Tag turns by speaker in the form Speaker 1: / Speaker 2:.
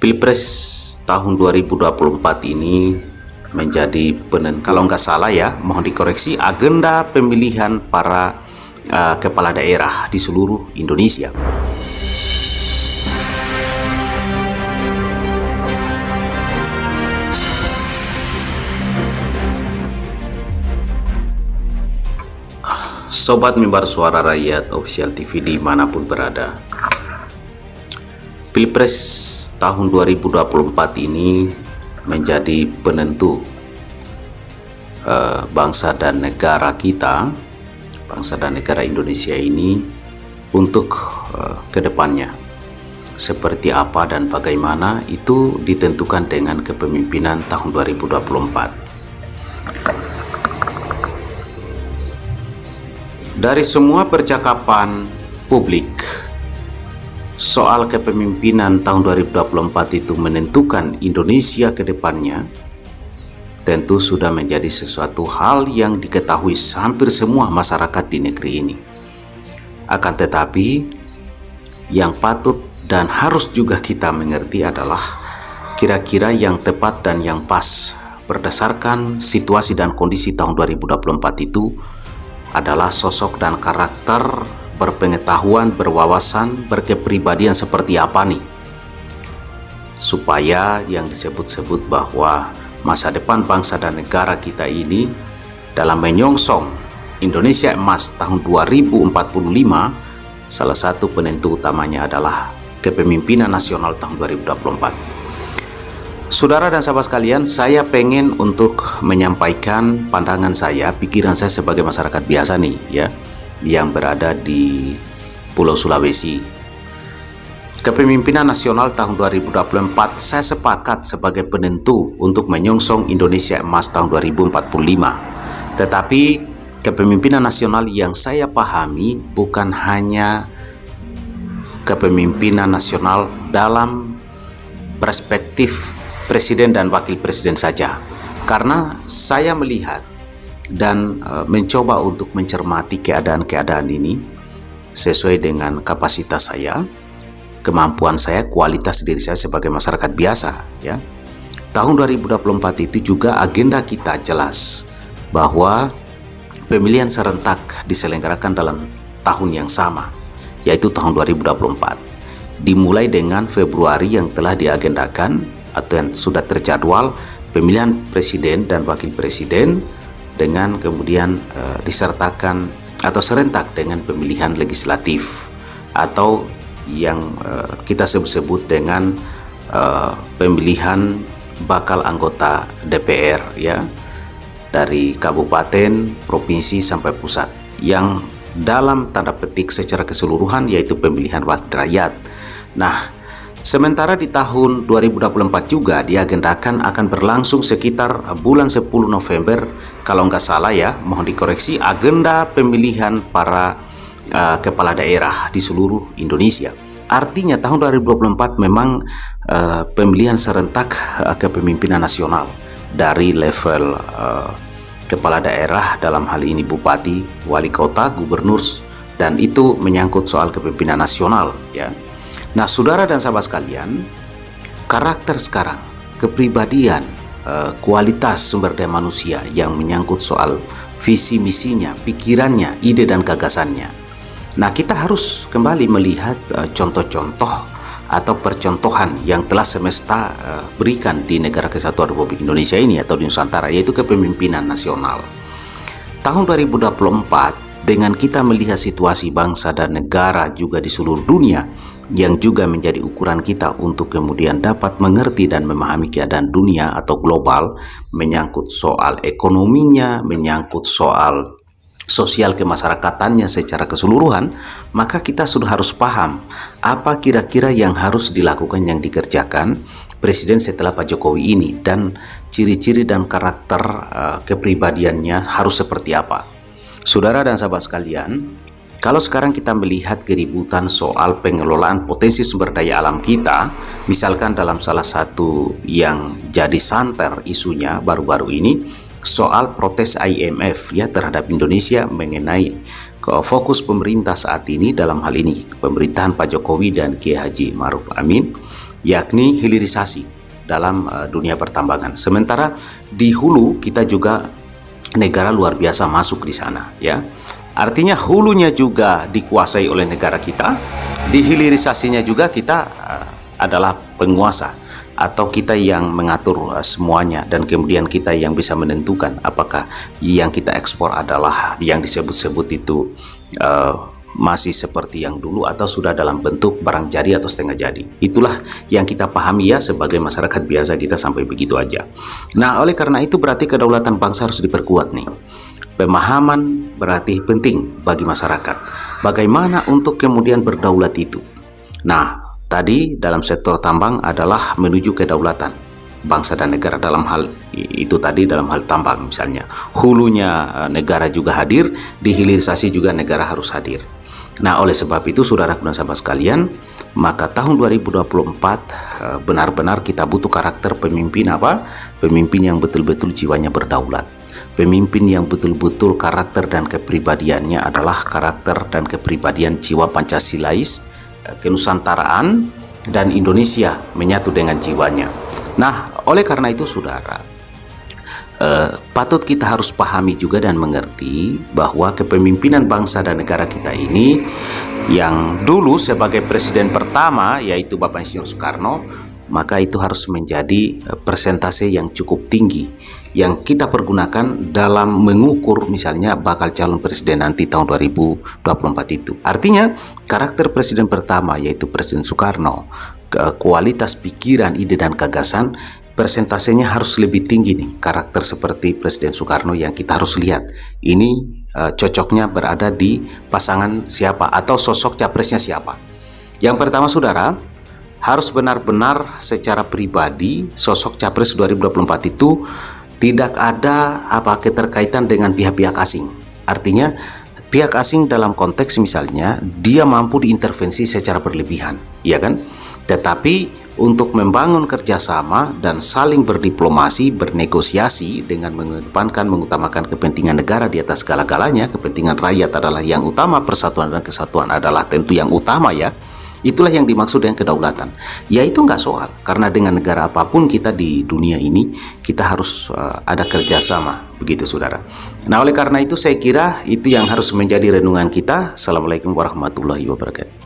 Speaker 1: Pilpres tahun 2024 ini menjadi penentu, kalau nggak salah ya, mohon dikoreksi, agenda pemilihan para kepala daerah di seluruh Indonesia. Sobat Mimbar Suara Rakyat Official TV dimanapun berada, Pilpres tahun 2024 ini menjadi penentu bangsa dan negara kita, bangsa dan negara Indonesia ini untuk kedepannya. Seperti apa dan bagaimana itu ditentukan dengan kepemimpinan tahun 2024. Dari semua percakapan publik soal kepemimpinan tahun 2024 itu menentukan Indonesia ke depannya, tentu sudah menjadi sesuatu hal yang diketahui hampir semua masyarakat di negeri ini. Akan tetapi, yang patut dan harus juga kita mengerti adalah kira-kira yang tepat dan yang pas berdasarkan situasi dan kondisi tahun 2024 itu adalah sosok dan karakter, berpengetahuan, berwawasan, berkepribadian seperti apa nih, supaya yang disebut-sebut bahwa masa depan bangsa dan negara kita ini dalam menyongsong Indonesia Emas tahun 2045, salah satu penentu utamanya adalah kepemimpinan nasional tahun 2024. Saudara dan sahabat sekalian, saya pengen untuk menyampaikan pandangan saya, pikiran saya sebagai masyarakat biasa nih ya, yang berada di Pulau Sulawesi. Kepemimpinan nasional tahun 2024 saya sepakat sebagai penentu untuk menyongsong Indonesia Emas tahun 2045. Tetapi kepemimpinan nasional yang saya pahami bukan hanya kepemimpinan nasional dalam perspektif presiden dan wakil presiden saja, karena saya melihat dan mencoba untuk mencermati keadaan-keadaan ini sesuai dengan kapasitas saya, kemampuan saya, kualitas diri saya sebagai masyarakat biasa ya. Tahun 2024 itu juga agenda kita jelas bahwa pemilihan serentak diselenggarakan dalam tahun yang sama, yaitu tahun 2024. Dimulai dengan Februari yang telah diagendakan atau yang sudah terjadwal pemilihan presiden dan wakil presiden, dengan kemudian disertakan atau serentak dengan pemilihan legislatif atau yang kita sebut dengan pemilihan bakal anggota DPR ya, dari kabupaten, provinsi sampai pusat, yang dalam tanda petik secara keseluruhan yaitu pemilihan wakil rakyat. Nah, sementara di tahun 2024 juga diagendakan akan berlangsung sekitar bulan 10 November, kalau nggak salah ya, mohon dikoreksi, agenda pemilihan para kepala daerah di seluruh Indonesia. Artinya tahun 2024 memang pemilihan serentak kepemimpinan nasional dari level kepala daerah, dalam hal ini bupati, wali kota, gubernur, dan itu menyangkut soal kepemimpinan nasional ya. Nah, saudara dan sahabat sekalian, karakter sekarang, kepribadian, kualitas sumber daya manusia yang menyangkut soal visi misinya, pikirannya, ide dan gagasannya. Nah, kita harus kembali melihat contoh-contoh atau percontohan yang telah semesta berikan di Negara Kesatuan Republik Indonesia ini atau di Nusantara, yaitu kepemimpinan nasional. Tahun 2024, dengan kita melihat situasi bangsa dan negara juga di seluruh dunia, yang juga menjadi ukuran kita untuk kemudian dapat mengerti dan memahami keadaan dunia atau global, menyangkut soal ekonominya, menyangkut soal sosial kemasyarakatannya secara keseluruhan, maka kita sudah harus paham apa kira-kira yang harus dilakukan, yang dikerjakan presiden setelah Pak Jokowi ini, dan ciri-ciri dan karakter kepribadiannya harus seperti apa. Saudara dan sahabat sekalian, kalau sekarang kita melihat keributan soal pengelolaan potensi sumber daya alam kita, misalkan dalam salah satu yang jadi santer isunya baru-baru ini, soal protes IMF ya terhadap Indonesia mengenai fokus pemerintah saat ini dalam hal ini pemerintahan Pak Jokowi dan Kiai Haji Ma'ruf Amin, yakni hilirisasi dalam dunia pertambangan. Sementara di hulu kita juga negara luar biasa masuk di sana, ya. Artinya hulunya juga dikuasai oleh negara kita, di hilirisasinya juga kita adalah penguasa atau kita yang mengatur semuanya, dan kemudian kita yang bisa menentukan apakah yang kita ekspor adalah yang disebut-sebut itu masih seperti yang dulu atau sudah dalam bentuk barang jadi atau setengah jadi. Itulah yang kita pahami ya sebagai masyarakat biasa kita, sampai begitu aja. Nah, oleh karena itu berarti kedaulatan bangsa harus diperkuat nih. Pemahaman berarti penting bagi masyarakat. Bagaimana untuk kemudian berdaulat itu? Nah, tadi dalam sektor tambang adalah menuju kedaulatan bangsa dan negara dalam hal itu tadi, dalam hal tambang misalnya. Hulunya negara juga hadir, di hilirisasi juga negara harus hadir. Nah, oleh sebab itu saudaraku dan sahabat sekalian, maka tahun 2024 benar-benar kita butuh karakter pemimpin apa? Pemimpin yang betul-betul jiwanya berdaulat. Pemimpin yang betul-betul karakter dan kepribadiannya adalah karakter dan kepribadian jiwa Pancasilais, kenusantaraan, dan Indonesia menyatu dengan jiwanya. Nah, oleh karena itu saudara, patut kita harus pahami juga dan mengerti bahwa kepemimpinan bangsa dan negara kita ini, yang dulu sebagai presiden pertama yaitu Bapak Insinyur Soekarno, maka itu harus menjadi persentase yang cukup tinggi yang kita pergunakan dalam mengukur misalnya bakal calon presiden nanti tahun 2024 itu. Artinya karakter presiden pertama yaitu Presiden Soekarno, kualitas pikiran, ide dan gagasan, persentasenya harus lebih tinggi nih. Karakter seperti Presiden Soekarno yang kita harus lihat ini cocoknya berada di pasangan siapa atau sosok capresnya siapa. Yang pertama saudara, harus benar-benar secara pribadi sosok capres 2024 itu tidak ada keterkaitan dengan pihak-pihak asing. Artinya pihak asing dalam konteks misalnya dia mampu diintervensi secara berlebihan, ya kan? Tetapi untuk membangun kerjasama dan saling berdiplomasi, bernegosiasi dengan mengedepankan, mengutamakan kepentingan negara di atas segala-galanya, kepentingan rakyat adalah yang utama, persatuan dan kesatuan adalah tentu yang utama ya. Itulah yang dimaksud dengan kedaulatan. Ya itu nggak soal, karena dengan negara apapun kita di dunia ini, kita harus ada kerjasama, begitu saudara. Nah oleh karena itu saya kira itu yang harus menjadi renungan kita. Assalamualaikum warahmatullahi wabarakatuh.